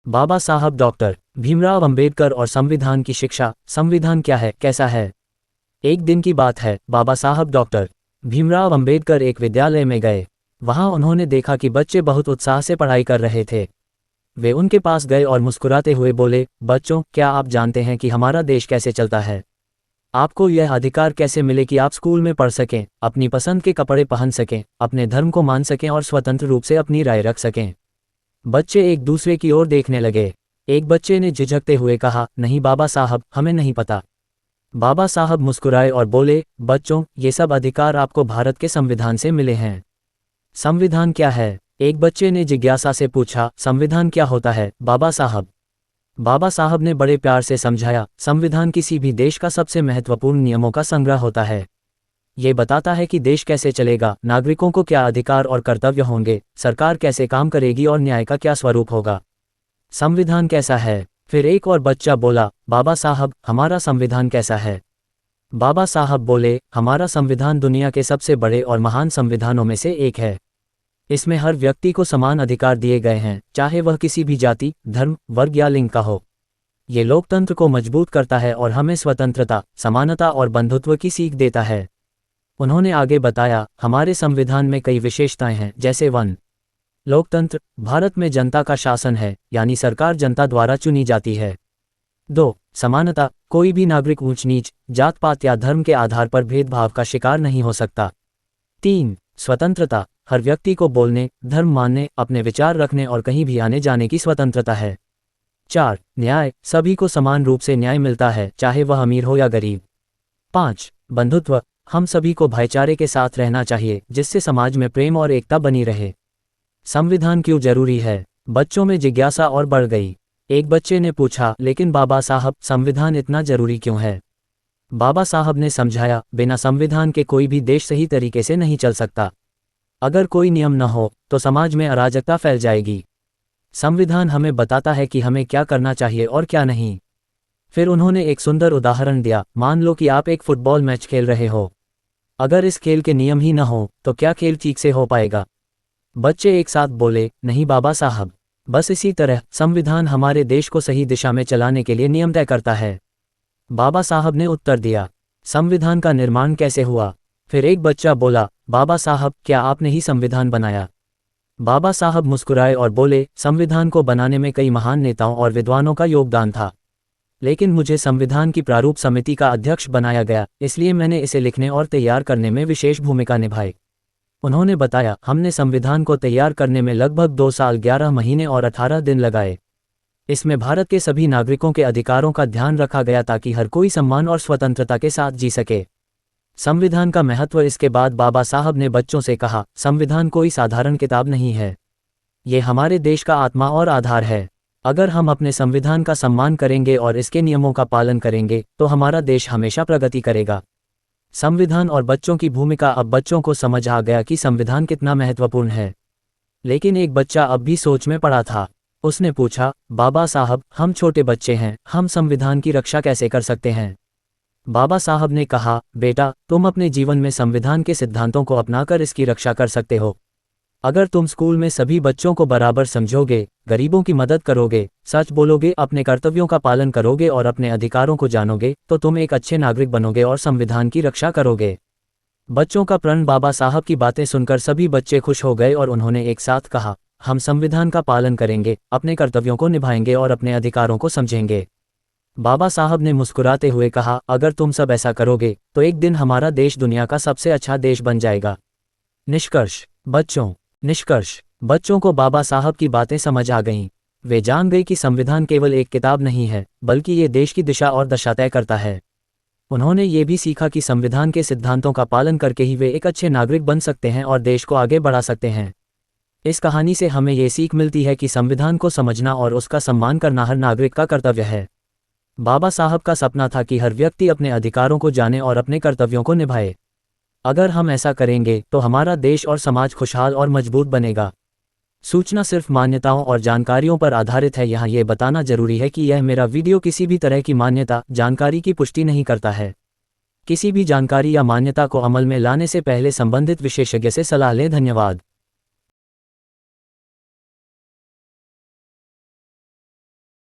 बाबा साहब डॉक्टर भीमराव अंबेडकर और संविधान की शिक्षा। संविधान क्या है, कैसा है? एक दिन की बात है, बाबा साहब डॉक्टर भीमराव अंबेडकर एक विद्यालय में गए। वहां उन्होंने देखा कि बच्चे बहुत उत्साह से पढ़ाई कर रहे थे। वे उनके पास गए और मुस्कुराते हुए बोले, बच्चों, क्या आप जानते हैं कि हमारा देश कैसे चलता है? आपको यह अधिकार कैसे मिले कि आप स्कूल में पढ़ सकें, अपनी पसंद के कपड़े पहन सकें, अपने धर्म को मान सकें और स्वतंत्र रूप से अपनी राय रख सकें? बच्चे एक दूसरे की ओर देखने लगे। एक बच्चे ने झिझकते हुए कहा, नहीं बाबा साहब, हमें नहीं पता। बाबा साहब मुस्कुराए और बोले, बच्चों, ये सब अधिकार आपको भारत के संविधान से मिले हैं। संविधान क्या है? एक बच्चे ने जिज्ञासा से पूछा, संविधान क्या होता है बाबा साहब? बाबा साहब ने बड़े प्यार से समझाया, संविधान किसी भी देश का सबसे महत्वपूर्ण नियमों का संग्रह होता है। ये बताता है कि देश कैसे चलेगा, नागरिकों को क्या अधिकार और कर्तव्य होंगे, सरकार कैसे काम करेगी और न्याय का क्या स्वरूप होगा। संविधान कैसा है? फिर एक और बच्चा बोला, बाबा साहब, हमारा संविधान कैसा है? बाबा साहब बोले, हमारा संविधान दुनिया के सबसे बड़े और महान संविधानों में से एक है। इसमें हर व्यक्ति को समान अधिकार दिए गए हैं, चाहे वह किसी भी जाति, धर्म, वर्ग या लिंग का हो। ये लोकतंत्र को मजबूत करता है और हमें स्वतंत्रता, समानता और बंधुत्व की सीख देता है। उन्होंने आगे बताया, हमारे संविधान में कई विशेषताएं हैं, जैसे 1. लोकतंत्र, भारत में जनता का शासन है, यानी सरकार जनता द्वारा चुनी जाती है। 2. समानता, कोई भी नागरिक ऊंच नीच, जात पात या धर्म के आधार पर भेदभाव का शिकार नहीं हो सकता। 3. स्वतंत्रता, हर व्यक्ति को बोलने, धर्म मानने, अपने विचार रखने और कहीं भी आने जाने की स्वतंत्रता है। 4. न्याय, सभी को समान रूप से न्याय मिलता है, चाहे वह अमीर हो या गरीब। 5. बंधुत्व, हम सभी को भाईचारे के साथ रहना चाहिए, जिससे समाज में प्रेम और एकता बनी रहे। संविधान क्यों जरूरी है? बच्चों में जिज्ञासा और बढ़ गई। एक बच्चे ने पूछा, लेकिन बाबा साहब, संविधान इतना जरूरी क्यों है? बाबा साहब ने समझाया, बिना संविधान के कोई भी देश सही तरीके से नहीं चल सकता। अगर कोई नियम न हो तो समाज में अराजकता फैल जाएगी। संविधान हमें बताता है कि हमें क्या करना चाहिए और क्या नहीं। फिर उन्होंने एक सुंदर उदाहरण दिया, मान लो कि आप एक फुटबॉल मैच खेल रहे हो। अगर इस खेल के नियम ही न हो तो क्या खेल ठीक से हो पाएगा? बच्चे एक साथ बोले, नहीं बाबा साहब, बस इसी तरह संविधान हमारे देश को सही दिशा में चलाने के लिए नियम तय करता है। बाबा साहब ने उत्तर दिया, संविधान का निर्माण कैसे हुआ? फिर एक बच्चा बोला, बाबा साहब, क्या आपने ही संविधान बनाया? बाबा साहब मुस्कुराए और बोले, संविधान को बनाने में कई महान नेताओं और विद्वानों का योगदान था, लेकिन मुझे संविधान की प्रारूप समिति का अध्यक्ष बनाया गया, इसलिए मैंने इसे लिखने और तैयार करने में विशेष भूमिका निभाई। उन्होंने बताया, हमने संविधान को तैयार करने में लगभग 2 साल 11 महीने और 18 दिन लगाए। इसमें भारत के सभी नागरिकों के अधिकारों का ध्यान रखा गया ताकि हर कोई सम्मान और स्वतंत्रता के साथ जी सके। संविधान का महत्व। इसके बाद बाबा साहब ने बच्चों से कहा, संविधान कोई साधारण किताब नहीं है, ये हमारे देश का आत्मा और आधार है। अगर हम अपने संविधान का सम्मान करेंगे और इसके नियमों का पालन करेंगे तो हमारा देश हमेशा प्रगति करेगा। संविधान और बच्चों की भूमिका। अब बच्चों को समझ आ गया कि संविधान कितना महत्वपूर्ण है। लेकिन एक बच्चा अब भी सोच में पड़ा था। उसने पूछा, बाबा साहब, हम छोटे बच्चे हैं, हम संविधान की रक्षा कैसे कर सकते हैं? बाबा साहब ने कहा, बेटा, तुम अपने जीवन में संविधान के सिद्धांतों को अपनाकर इसकी रक्षा कर सकते हो। अगर तुम स्कूल में सभी बच्चों को बराबर समझोगे, गरीबों की मदद करोगे, सच बोलोगे, अपने कर्तव्यों का पालन करोगे और अपने अधिकारों को जानोगे, तो तुम एक अच्छे नागरिक बनोगे और संविधान की रक्षा करोगे। बच्चों का प्रण। बाबा साहब की बातें सुनकर सभी बच्चे खुश हो गए और उन्होंने एक साथ कहा, हम संविधान का पालन करेंगे, अपने कर्तव्यों को निभाएंगे और अपने अधिकारों को समझेंगे। बाबा साहब ने मुस्कुराते हुए कहा, अगर तुम सब ऐसा करोगे तो एक दिन हमारा देश दुनिया का सबसे अच्छा देश बन जाएगा। निष्कर्ष, बच्चों को बाबा साहब की बातें समझ आ गईं। वे जान गए कि संविधान केवल एक किताब नहीं है, बल्कि ये देश की दिशा और दशा तय करता है। उन्होंने ये भी सीखा कि संविधान के सिद्धांतों का पालन करके ही वे एक अच्छे नागरिक बन सकते हैं और देश को आगे बढ़ा सकते हैं। इस कहानी से हमें ये सीख मिलती है कि संविधान को समझना और उसका सम्मान करना हर नागरिक का कर्तव्य है। बाबा साहब का सपना था कि हर व्यक्ति अपने अधिकारों को जाने और अपने कर्तव्यों को निभाए। अगर हम ऐसा करेंगे तो हमारा देश और समाज खुशहाल और मजबूत बनेगा। सूचना सिर्फ मान्यताओं और जानकारियों पर आधारित है। यहाँ ये बताना जरूरी है कि यह मेरा वीडियो किसी भी तरह की मान्यता, जानकारी की पुष्टि नहीं करता है। किसी भी जानकारी या मान्यता को अमल में लाने से पहले संबंधित विशेषज्ञ से सलाह लें। धन्यवाद।